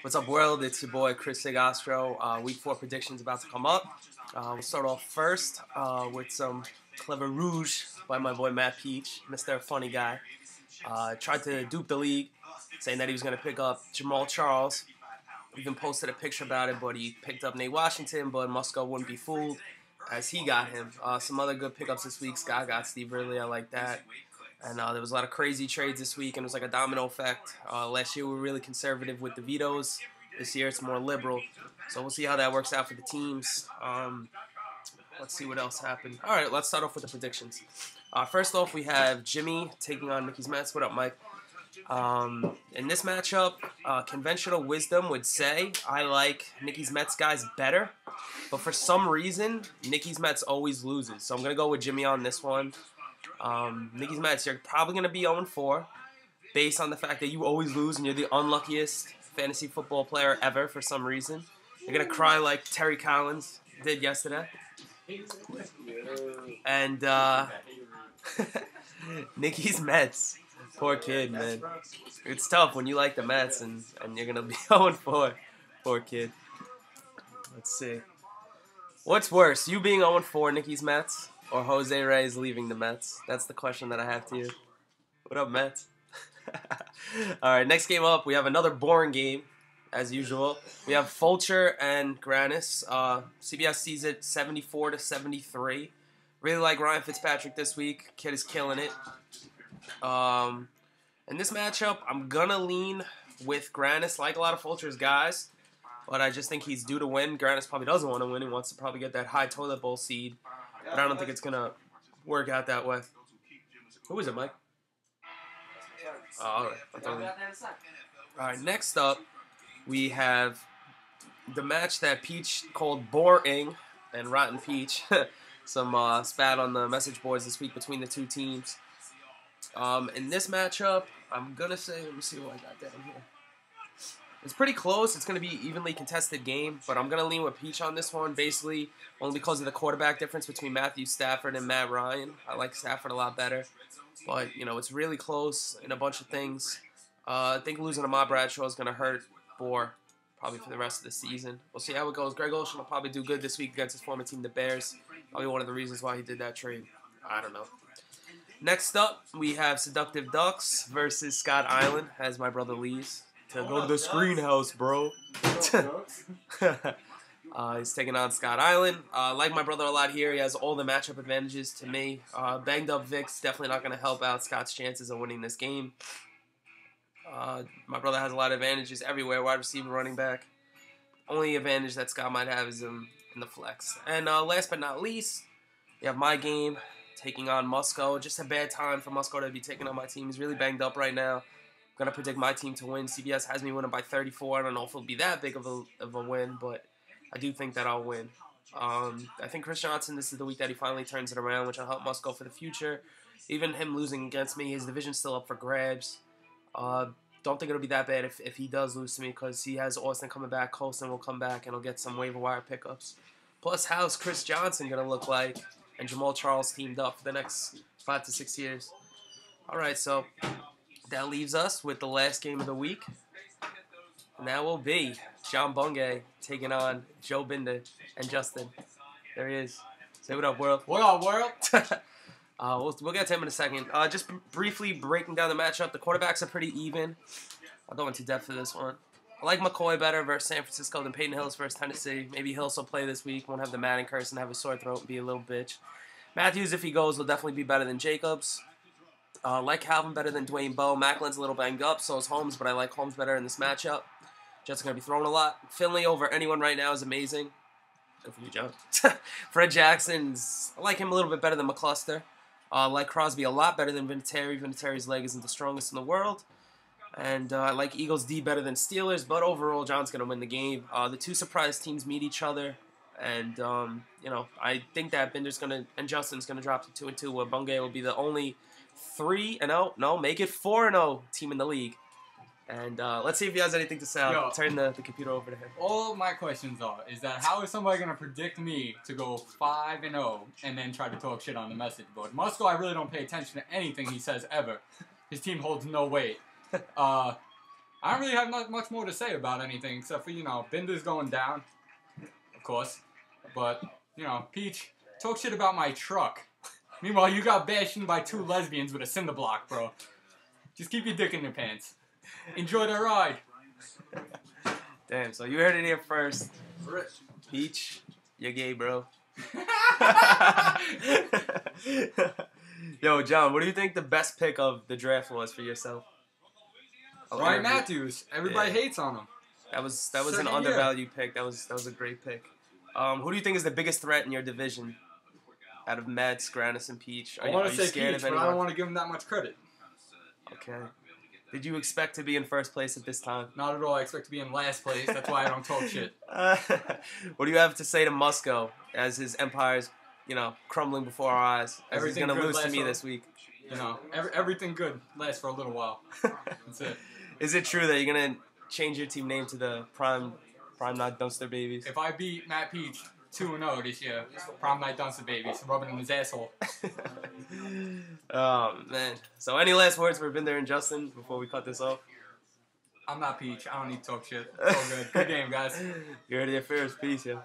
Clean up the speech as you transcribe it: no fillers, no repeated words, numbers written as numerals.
What's up, world? It's your boy Chris Sigastro. Week 4 predictions about to come up. We'll start off first with some clever rouge by my boy Matt Peach, Mr. Funny Guy. Tried to dupe the league, saying that he was going to pick up Jamal Charles. Even posted a picture about it, but he picked up Nate Washington, but Musco wouldn't be fooled as he got him. Some other good pickups this week. Scott got Steve Ridley. I like that. And there was a lot of crazy trades this week, and it was like a domino effect. Last year we were really conservative with the vetoes. This year it's more liberal. So we'll see how that works out for the teams. Let's see what else happened. All right, let's start off with the predictions. First off, we have Jimmy taking on Mickey's Mets. What up, Mike? In this matchup, conventional wisdom would say I like Nicky's Mets guys better. But for some reason, Nicky's Mets always loses. So I'm going to go with Jimmy on this one. Nicky's Mets, you're probably going to be 0-4 based on the fact that you always lose and you're the unluckiest fantasy football player ever for some reason. You're going to cry like Terry Collins did yesterday. And Nicky's Mets, poor kid, man. It's tough when you like the Mets and you're going to be 0-4. Poor kid. Let's see. What's worse, you being 0-4, Nicky's Mets, or Jose Reyes leaving the Mets? That's the question that I have to you. What up, Mets? All right, next game up, we have another boring game, as usual. We have Fulcher and Granis. CBS sees it 74-73. Really like Ryan Fitzpatrick this week. Kid is killing it. In this matchup, I'm going to lean with Granis, like a lot of Fulcher's guys. But I just think he's due to win. Granis probably doesn't want to win. He wants to probably get that high toilet bowl seed. But I don't think it's going to work out that way. Who is it, Mike? Oh, all right. All right, next up, we have the match that Peach called boring and Rotten Peach. Some spat on the message boards this week between the two teams. In this matchup, I'm going to say, let me see what I got down here. It's pretty close. It's going to be an evenly contested game, but I'm going to lean with Peach on this one, basically only because of the quarterback difference between Matthew Stafford and Matt Ryan. I like Stafford a lot better, but, you know, it's really close in a bunch of things. I think losing to Ahmad Bradshaw is going to hurt Bohr probably for the rest of the season. We'll see how it goes. Greg Olsen will probably do good this week against his former team, the Bears. Probably one of the reasons why he did that trade. I don't know. Next up, we have Seductive Ducks versus Scott Island, as my brother leaves. To go to the screen house, bro. He's taking on Scott Island. Like my brother a lot here. He has all the matchup advantages to me. Banged up Vic's definitely not going to help out Scott's chances of winning this game. My brother has a lot of advantages everywhere. Wide receiver, running back. Only advantage that Scott might have is in the flex. And last but not least, we have my game taking on Musco. Just a bad time for Musco to be taking on my team. He's really banged up right now. I'm going to predict my team to win. CBS has me winning by 34. I don't know if it'll be that big of a win, but I do think that I'll win. I think Chris Johnson, this is the week that he finally turns it around, which will help Musco for the future. Even him losing against me, his division's still up for grabs. Don't think it'll be that bad if he does lose to me, because he has Austin coming back. Colston will come back, and he'll get some waiver wire pickups. Plus, how's Chris Johnson going to look like? And Jamal Charles teamed up for the next 5 to 6 years. All right, so that leaves us with the last game of the week. And that will be John Bungay taking on Joe Binder and Justin. There he is. Say what up, world. What up, world? We'll get to him in a second. Just briefly breaking down the matchup. The quarterbacks are pretty even. I'll go into depth for this one. I like McCoy better versus San Francisco than Peyton Hillis versus Tennessee. Maybe Hillis will play this week. Won't have the Madden curse and have a sore throat and be a little bitch. Matthews, if he goes, will definitely be better than Jacobs. Like Calvin better than Dwayne Bowe. Macklin's a little banged up, so is Holmes, but I like Holmes better in this matchup. Jets are going to be throwing a lot. Finley over anyone right now is amazing. Good for you, John. Fred Jackson's, I like him a little bit better than McCluster. Like Crosby a lot better than Vinatieri. Vinatieri's leg isn't the strongest in the world. And I like Eagles D better than Steelers, but overall, John's going to win the game. The two surprise teams meet each other. And, you know, I think that Binder's going to, and Justin's going to drop to 2-2, where Bungay will be the only 3-0, no, make it 4-0 team in the league. And let's see if he has anything to say. I'll turn the computer over to him. All my questions is that how is somebody going to predict me to go 5-0 and then try to talk shit on the message board? Musco, I really don't pay attention to anything he says ever. His team holds no weight. I don't really have not much more to say about anything except for, Binder's going down, of course. But, Peach, talk shit about my truck. Meanwhile, you got bashed in by 2 lesbians with a cinder block, bro. Just keep your dick in your pants. Enjoy the ride. Damn, so you heard it here first. Peach, you're gay, bro. Yo, John, what do you think the best pick of the draft was for yourself? Ryan Matthews. Everybody hates on him. That was an undervalued pick. That was a great pick. Who do you think is the biggest threat in your division? Out of Mets, Grannis, and Peach. I want to say Peach, but I don't want to give him that much credit. Okay. Did you expect to be in first place at this time? Not at all. I expect to be in last place. That's why I don't talk shit. What do you have to say to Musco as his empire's, crumbling before our eyes? As he's going to lose to me this week. Everything good lasts for a little while. That's it. Is it true that you're going to change your team name to the Prime Night Dumpster Babies? If I beat Matt Peach 2-0 this year, Prom Night Dumpster Babies, rubbing in his asshole. Oh, man. So any last words for Binder and Justin before we cut this off? I'm not Peach. I don't need to talk shit. It's all good. Good game, guys. You heard it first. Peace, yeah.